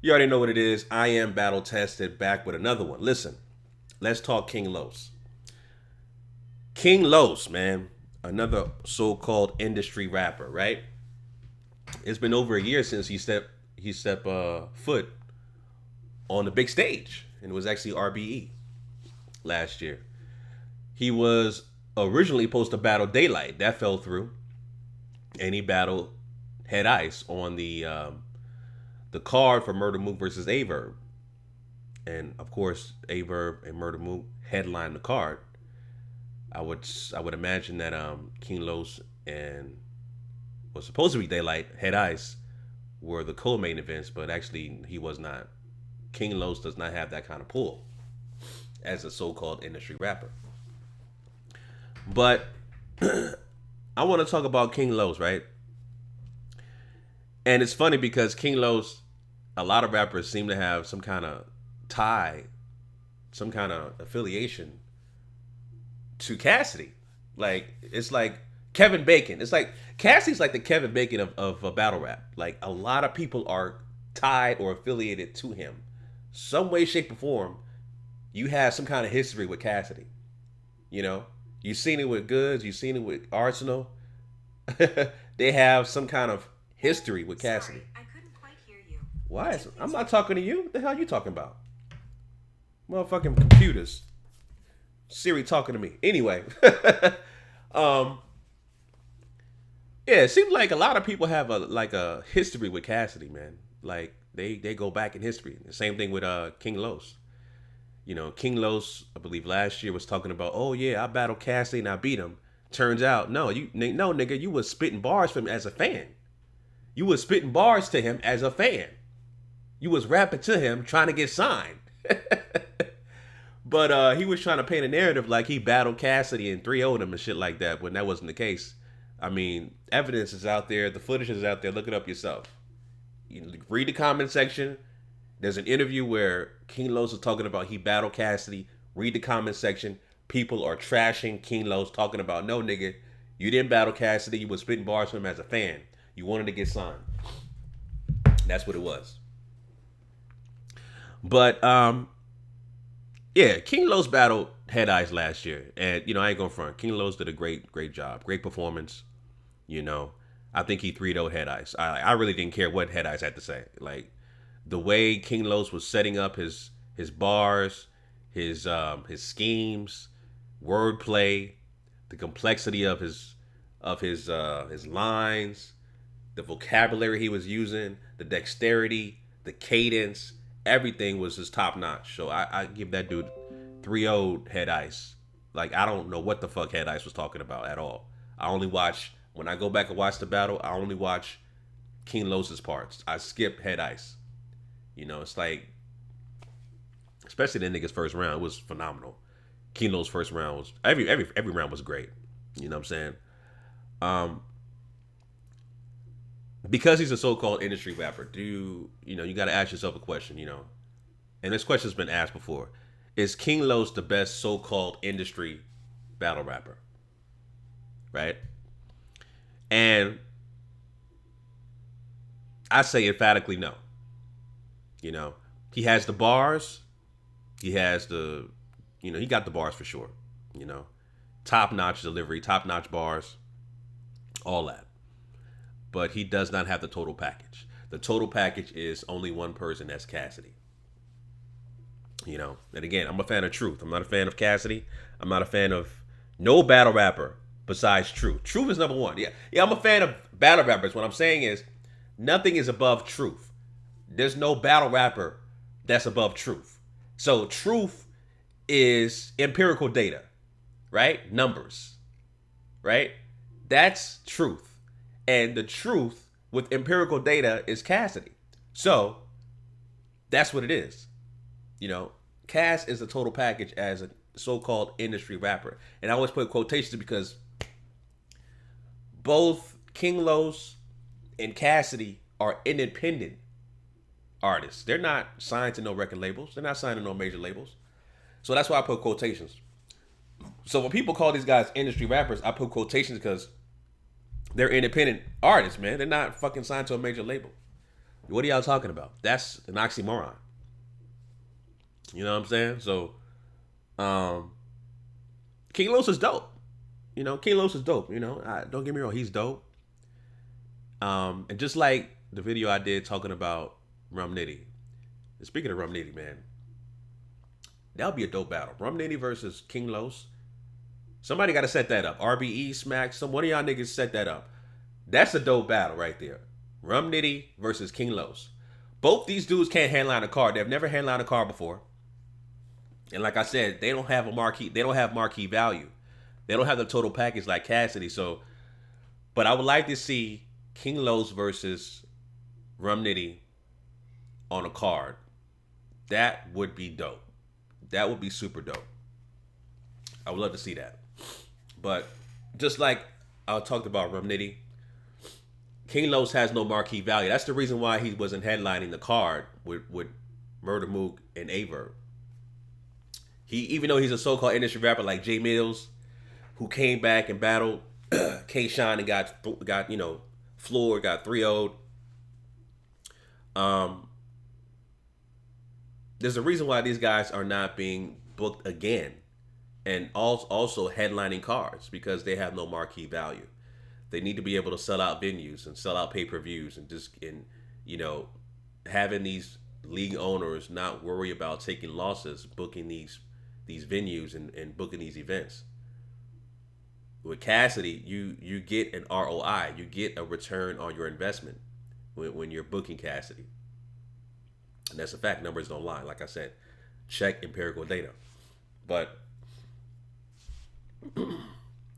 You already know what it is. I am battle tested back with another one. Listen, let's talk King Los. King Los, man, another so-called industry rapper, right? It's been over a year since he stepped foot on the big stage, and it was actually RBE last year. He was originally supposed to battle Daylight, that fell through, and he battled Head Ice on the card for Murder Mook versus Averb, and of course Averb and Murder Mook headlined the card. I would imagine that King Los and was supposed to be Daylight Head Ice were the co-main events, but actually he was not. King Los does not have that kind of pull as a so-called industry rapper. But I want to talk about King Los, right? And it's funny because King Los, a lot of rappers seem to have some kind of tie, some kind of affiliation to Cassidy. Like it's like Kevin Bacon. It's like Cassidy's like the Kevin Bacon of battle rap. Like a lot of people are tied or affiliated to him. Some way, shape, or form, you have some kind of history with Cassidy. You know? You've seen it with Goods, you've seen it with Arsenal. They have some kind of history with Cassidy. Sorry, I couldn't quite hear you. Why? I'm not talking to you. What the hell are you talking about? Motherfucking computers. Siri talking to me. Anyway. um yeah, it seems like a lot of people have a history with Cassidy, man. Like they go back in history. The same thing with King Los. You know, King Los, I believe last year was talking about, oh yeah, I battled Cassidy and I beat him. Turns out, no, nigga, you was spitting bars for him as a fan. You was spitting bars to him as a fan. You was rapping to him trying to get signed. But he was trying to paint a narrative like he battled Cassidy and 3-0'd him and shit like that, when that wasn't the case. I mean, evidence is out there, the footage is out there, look it up yourself. You read the comment section. There's an interview where King Los is talking about he battled Cassidy. Read the comment section. People are trashing King Los, talking about, no nigga, you didn't battle Cassidy, you was spitting bars for him as a fan. You wanted to get signed. That's what it was. But yeah, King Los battled Head Ice last year, and I ain't gonna front. King Los did a great job, great performance. You know, I think he 3-0'd Head Ice. I really didn't care what Head Ice had to say. Like the way King Los was setting up his bars, his schemes, wordplay, the complexity of his lines, the vocabulary he was using, the dexterity, the cadence, everything was just top notch. So I give that dude 3-0 Head Ice. Like I don't know what the fuck Head Ice was talking about at all. I only watch when I go back and watch the battle. I only watch King Los's parts. I skip Head Ice. It's like, especially the nigga's first round, it was phenomenal. King Los first round was every round was great. You know what I'm saying? Because he's a so-called industry rapper, you got to ask yourself a question, and this question's been asked before: is King Los the best so-called industry battle rapper? Right? And I say emphatically no. He has the bars. He has he got the bars for sure. Top-notch delivery, top-notch bars, all that. But he does not have the total package. The total package is only one person, that's Cassidy. And again, I'm a fan of Truth. I'm not a fan of Cassidy. I'm not a fan of no battle rapper besides Truth. Truth is number one. Yeah, I'm a fan of battle rappers. What I'm saying is nothing is above Truth. There's no battle rapper that's above Truth. So Truth is empirical data, right? Numbers, right? That's Truth. And the truth with empirical data is Cassidy. So that's what it is. Cass is the total package as a so-called industry rapper. And I always put quotations because both King Los and Cassidy are independent artists. They're not signed to no record labels. They're not signed to no major labels. So that's why I put quotations. So when people call these guys industry rappers, I put quotations because they're independent artists, man. They're not fucking signed to a major label. What are y'all talking about? That's an oxymoron. You know what I'm saying? So, um, King Los is dope. King Los is dope. Don't get me wrong, he's dope. And just like the video I did talking about Rum Nitty. And speaking of Rum Nitty, man, that would be a dope battle. Rum Nitty versus King Los. Somebody got to set that up. RBE, Smack, one of y'all niggas set that up. That's a dope battle right there. Rum Nitty versus King Los. Both these dudes can't headline a card. They've never headlined a card before. And like I said, they don't have a marquee. They don't have marquee value. They don't have the total package like Cassidy. So, but I would like to see King Los versus Rum Nitty on a card. That would be dope. That would be super dope. I would love to see that. But just like I talked about Rum Nitty, King Los has no marquee value. That's the reason why he wasn't headlining the card with Murder Mook and Averb. Even though he's a so-called industry rapper like Jay Mills, who came back and battled K-Shine and got floored, got 3-0'd. There's a reason why these guys are not being booked again, and also headlining cards, because they have no marquee value. They need to be able to sell out venues and sell out pay-per-views, and having these league owners not worry about taking losses, booking these venues and booking these events. With Cassidy, you get an ROI, you get a return on your investment when you're booking Cassidy. And that's a fact. Numbers don't lie. Like I said, check empirical data. But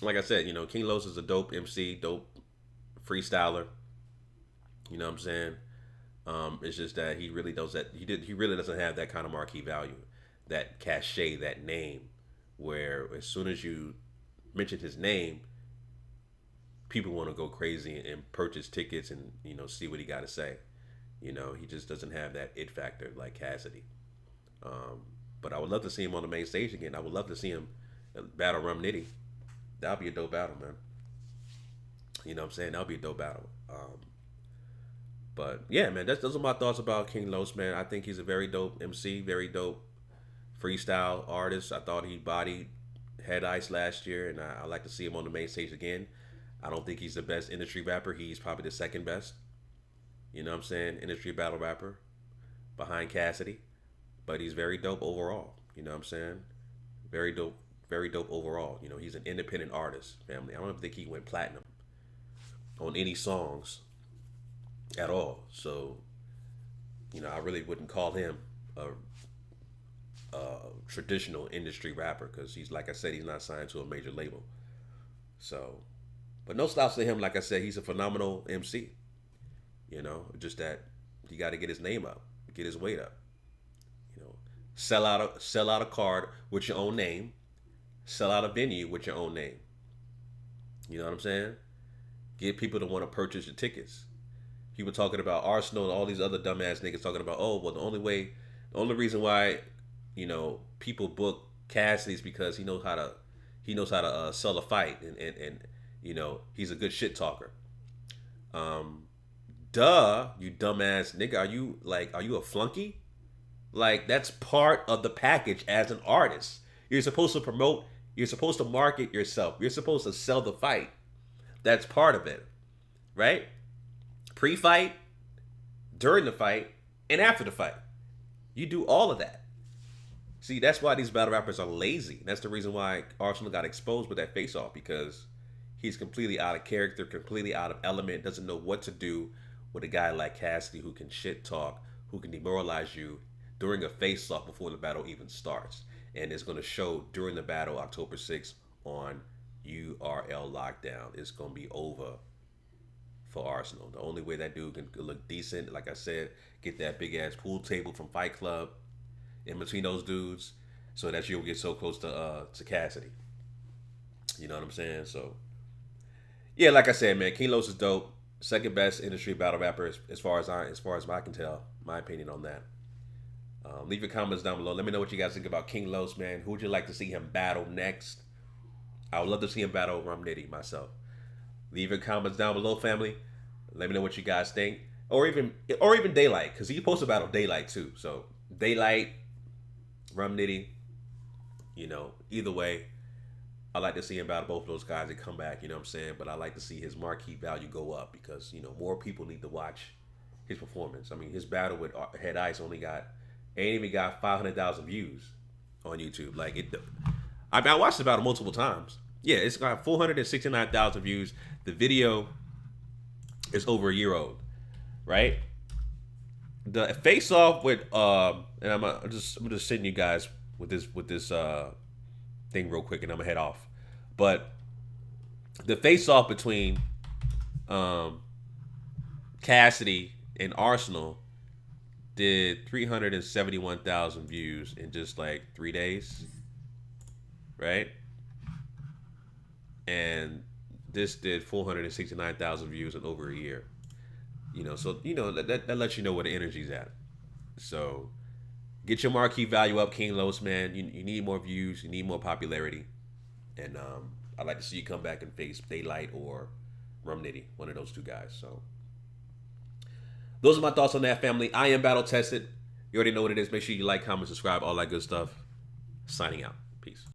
like I said, King Los is a dope MC, dope freestyler. You know what I'm saying? It's just that he really does that. He really doesn't have that kind of marquee value, that cachet, that name, where as soon as you mention his name, people want to go crazy and purchase tickets and see what he got to say. He just doesn't have that it factor like Cassidy. But I would love to see him on the main stage again. I would love to see him battle Rum Nitty. That would be a dope battle, man. You know what I'm saying? That would be a dope battle. But yeah, man, those are my thoughts about King Los, man. I think he's a very dope MC, very dope freestyle artist. I thought he bodied Head Ice last year, and I like to see him on the main stage again. I don't think he's the best industry rapper. He's probably the second best. You know what I'm saying? Industry battle rapper behind Cassidy. But he's very dope overall. You know what I'm saying? Very dope overall. He's an independent artist, family. I don't think he went platinum on any songs at all. So, I really wouldn't call him a traditional industry rapper, because he's, like I said, he's not signed to a major label. So, but no slouch to him. Like I said, he's a phenomenal MC. Just that you got to get his name up, get his weight up. Sell out a card with your own name, sell out a venue with your own name. You know what I'm saying? Get people to want to purchase your tickets. People talking about Arsenal and all these other dumbass niggas talking about, oh, well, the only reason why people book Cassidy is because he knows how to sell a fight, and he's a good shit talker. Duh, you dumbass nigga. Are you a flunky? Like, that's part of the package as an artist. You're supposed to promote, you're supposed to market yourself. You're supposed to sell the fight. That's part of it. Right? Pre-fight, during the fight, and after the fight. You do all of that. See, that's why these battle rappers are lazy. That's the reason why Arsenal got exposed with that face-off, because he's completely out of character, completely out of element, doesn't know what to do with a guy like Cassidy, who can shit talk, who can demoralize you during a face-off before the battle even starts. And it's going to show during the battle, October 6th, on URL Lockdown. It's going to be over for Arsenal. The only way that dude can look decent, like I said, get that big-ass pool table from Fight Club in between those dudes, so that you'll get so close to Cassidy. You know what I'm saying? So, yeah, like I said, man, King Los is dope. Second best industry battle rapper as far as I can tell. My opinion on that. Leave your comments down below. Let me know what you guys think about King Los, man. Who would you like to see him battle next? I would love to see him battle Rum Nitty myself. Leave your comments down below, family. Let me know what you guys think. or even Daylight, because he posted battle Daylight too. So Daylight, Rum Nitty, either way, I like to see him battle both of those guys and come back. You know what I'm saying? But I like to see his marquee value go up because more people need to watch his performance. I mean, his battle with Head Ice ain't even got 500,000 views on YouTube. Like it, I mean, I watched the battle multiple times. Yeah, it's got 469,000 views. The video is over a year old, right? The face off with and I'm just sending you guys with this thing real quick, and I'm gonna head off. But the face off between Cassidy and Arsenal did 371,000 views in just like 3 days, right? And this did 469,000 views in over a year. So that lets you know where the energy's at. So get your marquee value up, King Los, man. You need more views, you need more popularity, and I'd like to see you come back and face Daylight or Rum Nitty, one of those two guys. So those are my thoughts on that, family. I am battle tested. You already know what it is. Make sure you like, comment, subscribe, all that good stuff. Signing out. Peace.